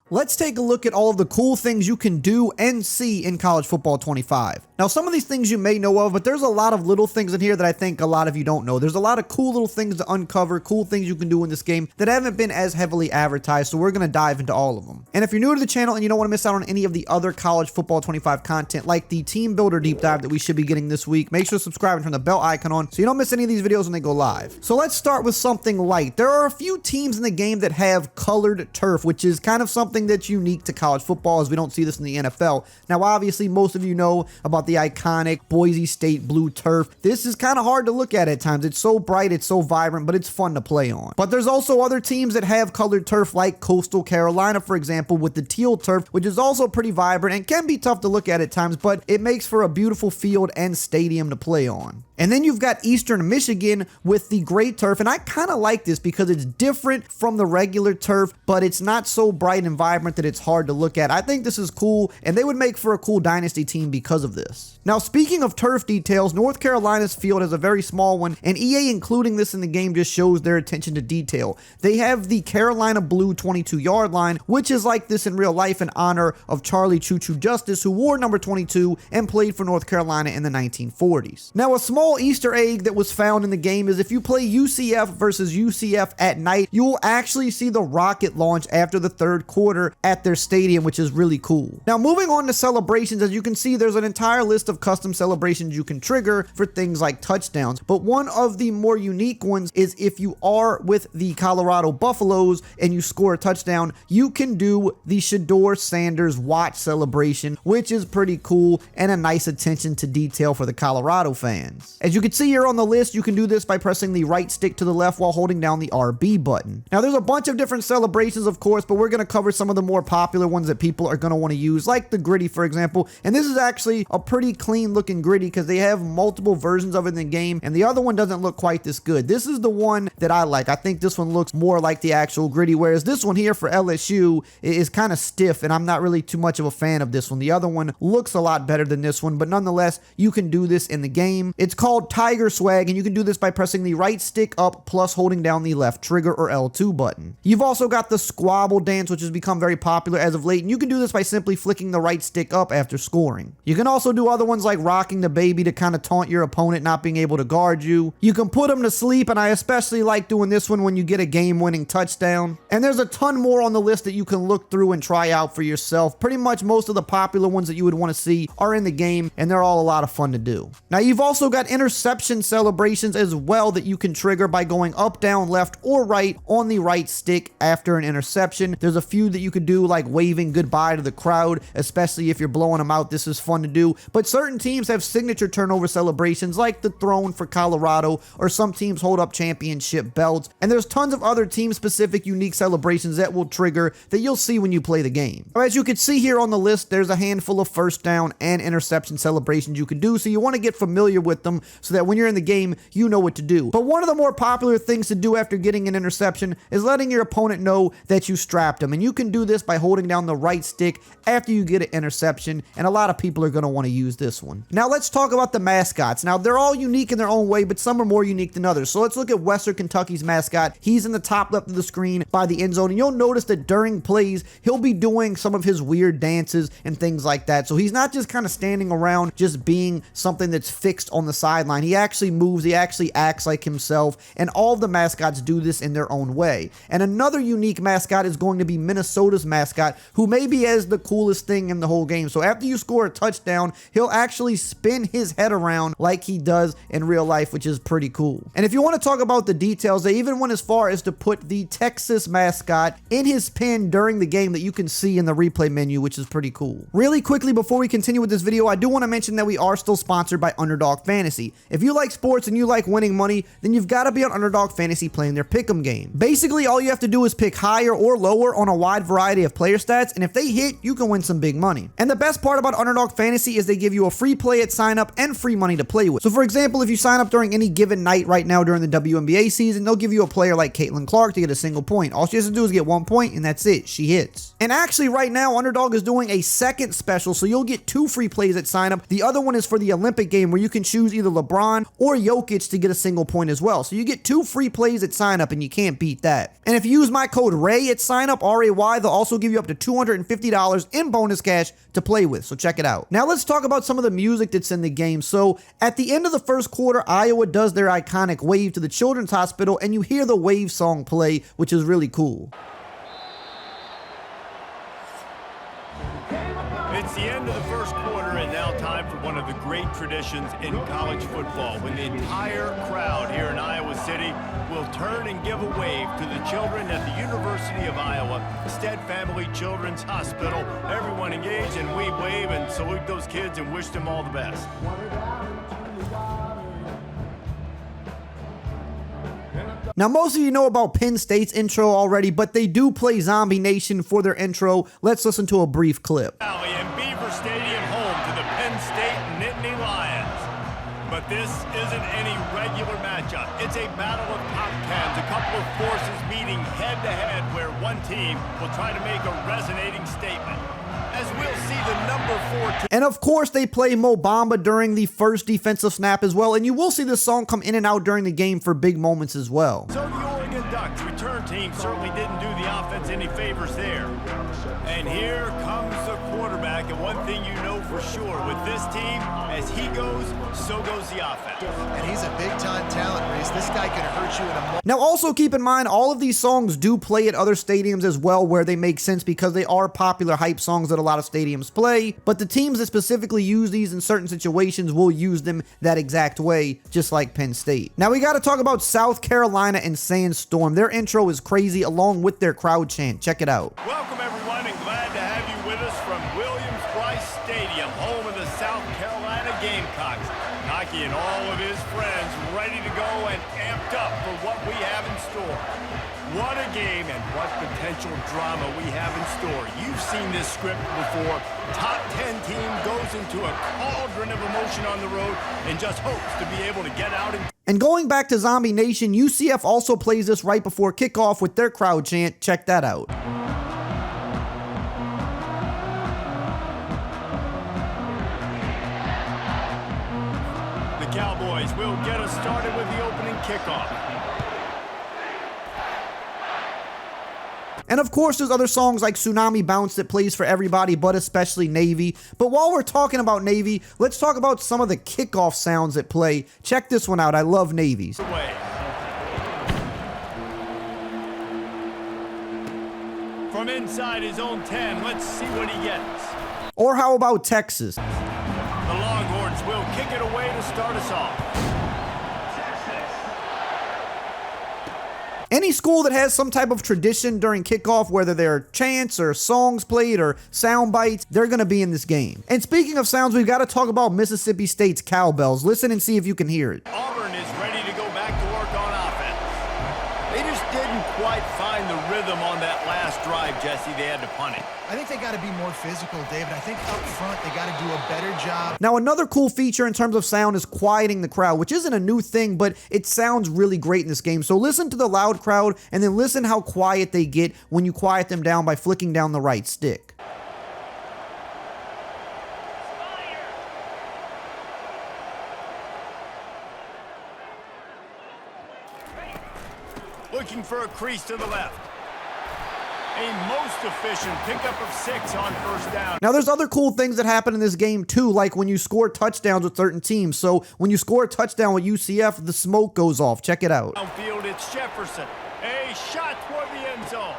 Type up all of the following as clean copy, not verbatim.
Let's take a look at all of the cool things you can do and see in College Football 25. Now, some of these things you may know of, but there's a lot of little things in here that I think a lot of you don't know. There's a lot of cool little things to uncover, cool things you can do in this game that haven't been as heavily advertised, so we're going to dive into all of them. And if you're new to the channel and you don't want to miss out on any of the other College Football 25 content, like the Team Builder Deep Dive that we should be getting this week, make sure to subscribe and turn the bell icon on so you don't miss any of these videos when they go live. So let's start with something light. There are a few teams in the game that have colored turf, which is kind of something that's unique to college football, as we don't see this in the NFL. Now, obviously, most of you know about the iconic Boise State blue turf. This is kind of hard to look at times. It's so bright, it's so vibrant, but it's fun to play on. But there's also other teams that have colored turf, like Coastal Carolina, for example, with the teal turf, which is also pretty vibrant and can be tough to look at times, but it makes for a beautiful field and stadium to play on. And then you've got Eastern Michigan with the gray turf, and I kind of like this because it's different from the regular turf, but it's not so bright and vibrant that it's hard to look at. I think this is cool, and they would make for a cool dynasty team because of this. Now, speaking of turf details, North Carolina's field has a very small one, and EA including this in the game just shows their attention to detail. They have the Carolina blue 22-yard line, which is like this in real life in honor of Charlie Choo Choo Justice, who wore number 22 and played for North Carolina in the 1940s. Now, a small Easter egg that was found in the game is if you play UCF versus UCF at night, you will actually see the rocket launch after the third quarter at their stadium, which is really cool. Now, moving on to celebrations, as you can see, there's an entire list of custom celebrations you can trigger for things like touchdowns, but one of the more unique ones is if you are with the Colorado Buffaloes and you score a touchdown, you can do the Shedeur Sanders watch celebration, which is pretty cool and a nice attention to detail for the Colorado fans. As you can see here on the list, you can do this by pressing the right stick to the left while holding down the RB button. Now, there's a bunch of different celebrations, of course, but we're going to cover some of the more popular ones that people are going to want to use, like the gritty, for example. And this is actually a pretty clean looking gritty because they have multiple versions of it in the game, and the other one doesn't look quite this good. This is the one that I like. I think this one looks more like the actual gritty, whereas this one here for LSU is kind of stiff, and I'm not really too much of a fan of this one. The other one looks a lot better than this one, but nonetheless, you can do this in the game. It's called Tiger Swag, and you can do this by pressing the right stick up plus holding down the left trigger or L2 button. You've also got the squabble dance, which has become very popular as of late, and you can do this by simply flicking the right stick up after scoring. You can also do other ones like rocking the baby to kind of taunt your opponent not being able to guard you. You can put them to sleep, and I especially like doing this one when you get a game-winning touchdown. And there's a ton more on the list that you can look through and try out for yourself. Pretty much most of the popular ones that you would want to see are in the game, and they're all a lot of fun to do. Now, you've also got interception celebrations as well that you can trigger by going up, down, left, or right on the right stick after an interception. There's a few that you could do, like waving goodbye to the crowd, especially if you're blowing them out. This is fun to do. But certain teams have signature turnover celebrations like the throne for Colorado, or some teams hold up championship belts. And there's tons of other team-specific unique celebrations that will trigger that you'll see when you play the game. As you can see here on the list, there's a handful of first down and interception celebrations you can do, so you want to get familiar with them so that when you're in the game, you know what to do. But one of the more popular things to do after getting an interception is letting your opponent know that you strapped them, and you can do this by holding down the right stick after you get an interception, and a lot of people are going to want to use this one. Now, let's talk about the mascots. Now, they're all unique in their own way, but some are more unique than others. So let's look at Western Kentucky's mascot. He's in the top left of the screen by the end zone, and you'll notice that during plays, he'll be doing some of his weird dances and things like that. So he's not just kind of standing around just being something that's fixed on the sideline. He actually moves, he actually acts like himself, and all of the mascots do this in their own way. And another unique mascot is going to be Minnesota's mascot, who maybe has the coolest thing in the whole game. So after you score a touchdown, he'll actually spin his head around like he does in real life, which is pretty cool. And if you want to talk about the details, they even went as far as to put the Texas mascot in his pin during the game that you can see in the replay menu, which is pretty cool. Really quickly, before we continue with this video, I do want to mention that we are still sponsored by Underdog Fantasy. If you like sports and you like winning money, then you've got to be on Underdog Fantasy playing their pick'em game. Basically, all you have to do is pick higher or lower on a wide variety of player stats, and if they hit, you can win some big money. And the best part about Underdog Fantasy is they give you a free play at sign up and free money to play with. So for example, if you sign up during any given night right now during the WNBA season, they'll give you a player like Caitlin Clark to get a single point. All she has to do is get 1 point, and that's it. She hits. And actually right now, Underdog is doing a second special, so you'll get 2 free plays at sign up. The other one is for the Olympic game, where you can choose either LeBron or Jokic to get a single point as well. So you get 2 free plays at sign up and you can't beat that. And if you use my code RAY at sign up, RAY, they'll also give you up to $250 in bonus cash to play with. So check it out. Now let's talk about some of the music that's in the game. So at the end of the first quarter, Iowa does their iconic wave to the Children's Hospital and you hear the wave song play, which is really cool. It's the end of the first quarter and now time for one of the great traditions in college football, when the entire crowd here in Iowa City will turn and give a wave to the children at the University of Iowa Stead Family Children's Hospital. Everyone engage and we wave and salute those kids and wish them all the best. Now, most of you know about Penn State's intro already, but they do play Zombie Nation for their intro. Let's listen to a brief clip. Valley and Beaver Stadium, home to the Penn State Nittany Lions. But this isn't any regular matchup. It's a battle of top tens, a couple of forces meeting head-to-head where one team will try to make a resonating statement. As we'll see the number 4 and of course, they play Mo Bamba during the first defensive snap as well, and you will see this song come in and out during the game for big moments as well. So the Oregon Ducks return team certainly didn't do the offense any favors there. And here comes the quarterback, and one thing you know for sure with this team, as he goes, so goes the offense. And he's a big-time talent, Reese. This guy can hurt you in a moment. Now, also keep in mind, all of these songs do play at other stadiums as well where they make sense because they are popular hype songs that a lot of stadiums play, but the teams that specifically use these in certain situations will use them that exact way, just like Penn State. Now, we got to talk about South Carolina and Sandstorm. Their intro is crazy along with their crowd chant. Check it out. Welcome, everyone, and glad to have you with us from Williams-Brice Stadium, home of the South Carolina Gamecocks. Nike and all of his friends ready to go and amped up for what we have in store. What a game and what potential drama we have in store. You've seen this script before. Top 10 team goes into a cauldron of emotion on the road and just hopes to be able to get out and going back to Zombie Nation, UCF also plays this right before kickoff with their crowd chant. Check that out. The Cowboys will get us started with the opening kickoff. And of course, there's other songs like Tsunami Bounce that plays for everybody, but especially Navy. But while we're talking about Navy, let's talk about some of the kickoff sounds that play. Check this one out. I love Navy's. From inside his own 10, let's see what he gets. Or how about Texas? The Longhorns will kick it away to start us off. Any school that has some type of tradition during kickoff, whether they're chants or songs played or sound bites, they're going to be in this game. And speaking of sounds, we've got to talk about Mississippi State's cowbells. Listen and see if you can hear it. Auburn is ready to go back to work on offense. They just didn't quite find the rhythm on that last drive, Jesse. They had to punt it. I think they got to be more physical, David. I think up front they got to do a better job. Now, another cool feature in terms of sound is quieting the crowd, which isn't a new thing, but it sounds really great in this game. So listen to the loud crowd and then listen how quiet they get when you quiet them down by flicking down the right stick. Looking for a crease to the left. A most efficient pickup of 6 on first down. Now, there's other cool things that happen in this game, too, like when you score touchdowns with certain teams. So when you score a touchdown with UCF, the smoke goes off. Check it out. Downfield, it's Jefferson. A shot toward the end zone.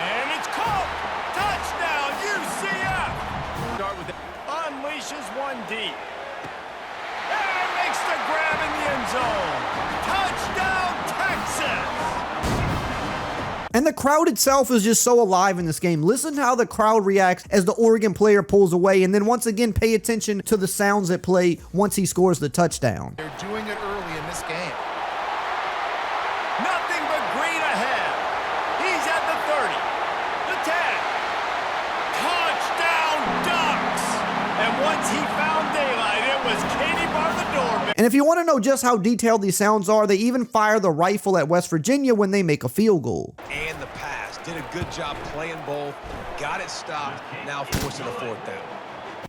And it's caught. Touchdown, UCF. Start with it. Unleashes one deep. And makes the grab in the end zone. Touchdown, Texas. And the crowd itself is just so alive in this game. Listen how the crowd reacts as the Oregon player pulls away, and then once again pay attention to the sounds that play once he scores the touchdown. They're doing it early in this game. Nothing but green ahead. He's at the 30, the 10. Touchdown, Ducks. And once he found daylight, it was Katie bar the door. And if you want to know just how detailed these sounds are, they even fire the rifle at West Virginia when they make a field goal. And the pass. Did a good job playing both. Got it stopped. Now forcing a fourth down.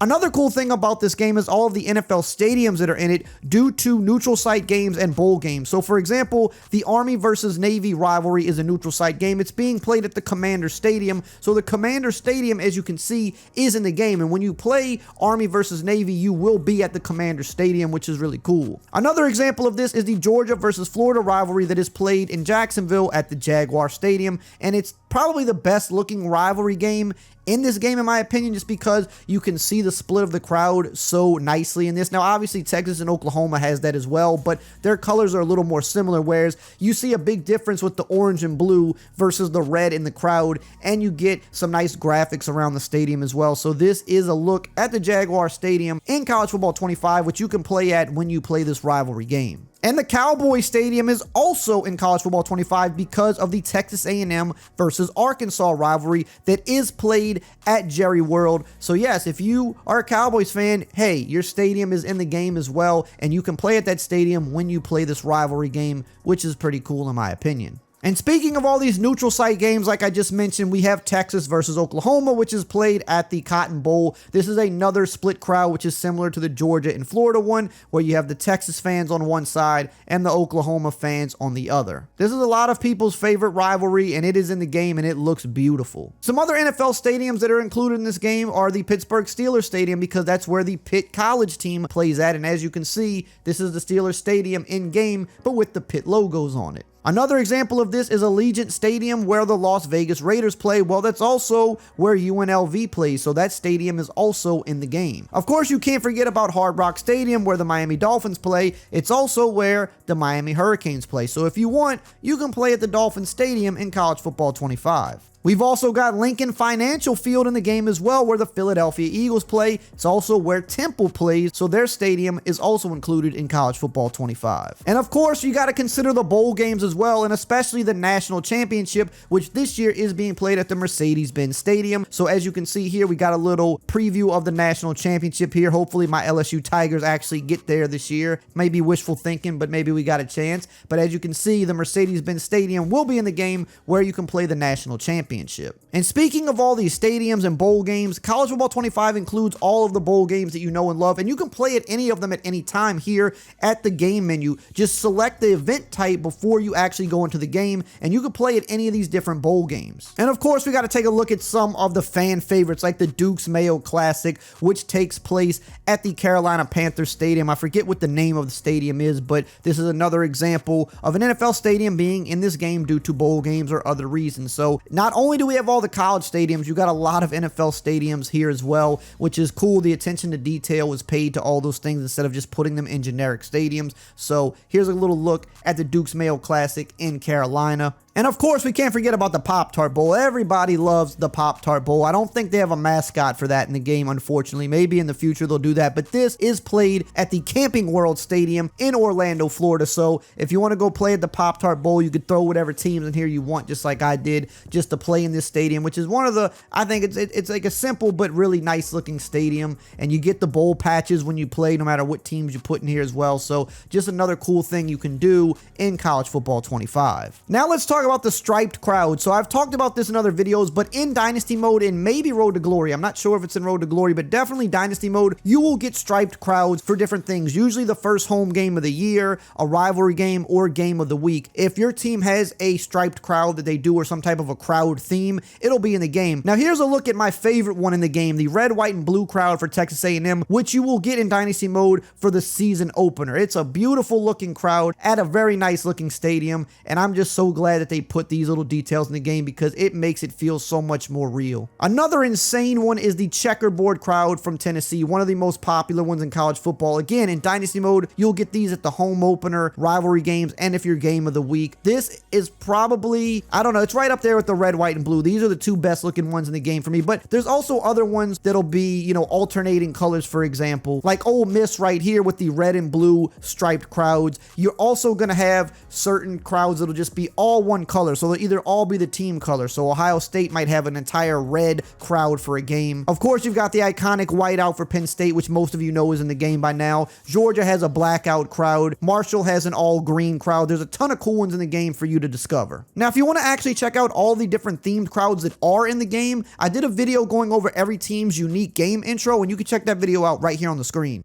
Another cool thing about this game is all of the NFL stadiums that are in it due to neutral site games and bowl games. So for example, the Army versus Navy rivalry is a neutral site game. It's being played at the Commander Stadium. So the Commander Stadium, as you can see, is in the game. And when you play Army versus Navy, you will be at the Commander Stadium, which is really cool. Another example of this is the Georgia versus Florida rivalry that is played in Jacksonville at the Jaguar Stadium. And it's probably the best looking rivalry game in this game, in my opinion, just because you can see the split of the crowd so nicely in this. Now, obviously, Texas and Oklahoma has that as well, but their colors are a little more similar, whereas you see a big difference with the orange and blue versus the red in the crowd, and you get some nice graphics around the stadium as well. So this is a look at the Jaguar Stadium in College Football 25, which you can play at when you play this rivalry game. And the Cowboy Stadium is also in College Football 25 because of the Texas A&M versus Arkansas rivalry that is played at Jerry World. So yes, if you are a Cowboys fan, hey, your stadium is in the game as well, and you can play at that stadium when you play this rivalry game, which is pretty cool in my opinion. And speaking of all these neutral site games, like I just mentioned, we have Texas versus Oklahoma, which is played at the Cotton Bowl. This is another split crowd, which is similar to the Georgia and Florida one, where you have the Texas fans on one side and the Oklahoma fans on the other. This is a lot of people's favorite rivalry, and it is in the game, and it looks beautiful. Some other NFL stadiums that are included in this game are the Pittsburgh Steelers Stadium, because that's where the Pitt College team plays at. And as you can see, this is the Steelers Stadium in game, but with the Pitt logos on it. Another example of this is Allegiant Stadium, where the Las Vegas Raiders play. Well, that's also where UNLV plays, so that stadium is also in the game. Of course, you can't forget about Hard Rock Stadium, where the Miami Dolphins play. It's also where the Miami Hurricanes play. So if you want, you can play at the Dolphins Stadium in College Football 25. We've also got Lincoln Financial Field in the game as well, where the Philadelphia Eagles play. It's also where Temple plays, so their stadium is also included in College Football 25. And of course, you got to consider the bowl games as well, and especially the National Championship, which this year is being played at the Mercedes-Benz Stadium. So as you can see here, we got a little preview of the National Championship here. Hopefully my LSU Tigers actually get there this year. Maybe wishful thinking, but maybe we got a chance. But as you can see, the Mercedes-Benz Stadium will be in the game where you can play the National Championship. And speaking of all these stadiums and bowl games, College Football 25 includes all of the bowl games that you know and love, and you can play at any of them at any time here at the game menu. Just select the event type before you actually go into the game, and you can play at any of these different bowl games. And of course, we got to take a look at some of the fan favorites, like the Duke's Mayo Classic, which takes place at the Carolina Panthers Stadium. I forget what the name of the stadium is, but this is another example of an NFL stadium being in this game due to bowl games or other reasons. So not only do we have all the college stadiums, you got a lot of NFL stadiums here as well, which is cool. The attention to detail was paid to all those things instead of just putting them in generic stadiums. So here's a little look at the Duke's Mayo Classic in Carolina. And of course, we can't forget about the Pop-Tart Bowl. Everybody loves the Pop-Tart Bowl. I don't think they have a mascot for that in the game, unfortunately. Maybe in the future they'll do that. But this is played at the Camping World Stadium in Orlando, Florida. So if you want to go play at the Pop-Tart Bowl, you could throw whatever teams in here you want, just like I did, just to play in this stadium, which is one of the, I think it's like a simple but really nice looking stadium. And you get the bowl patches when you play, no matter what teams you put in here as well. So just another cool thing you can do in College Football 25. Now let's talk about the striped crowd. So I've talked about this in other videos, but in Dynasty mode and maybe Road to Glory, I'm not sure if it's in Road to Glory, but definitely Dynasty mode, you will get striped crowds for different things. Usually the first home game of the year, a rivalry game, or game of the week. If your team has a striped crowd that they do or some type of a crowd theme, it'll be in the game. Now here's a look at my favorite one in the game, the red, white, and blue crowd for Texas A&M, which you will get in Dynasty mode for the season opener. It's a beautiful looking crowd at a very nice looking stadium, and I'm just so glad that they put these little details in the game because it makes it feel so much more real. Another insane one is the checkerboard crowd from Tennessee, one of the most popular ones in college football. Again, in Dynasty mode, you'll get these at the home opener, rivalry games, and if you're game of the week. This is probably, I don't know, it's right up there with the red, white, and blue. These are the two best looking ones in the game for me, but there's also other ones that'll be, you know, alternating colors, for example, like Ole Miss right here with the red and blue striped crowds. You're also going to have certain crowds that'll just be all one one color, so they'll either all be the team color. So Ohio State might have an entire red crowd for a game. Of course, you've got the iconic whiteout for Penn State, which most of you know is in the game by now. Georgia has a blackout crowd. Marshall has an all green crowd. There's a ton of cool ones in the game for you to discover. Now, if you want to actually check out all the different themed crowds that are in the game, I did a video going over every team's unique game intro, and you can check that video out right here on the screen.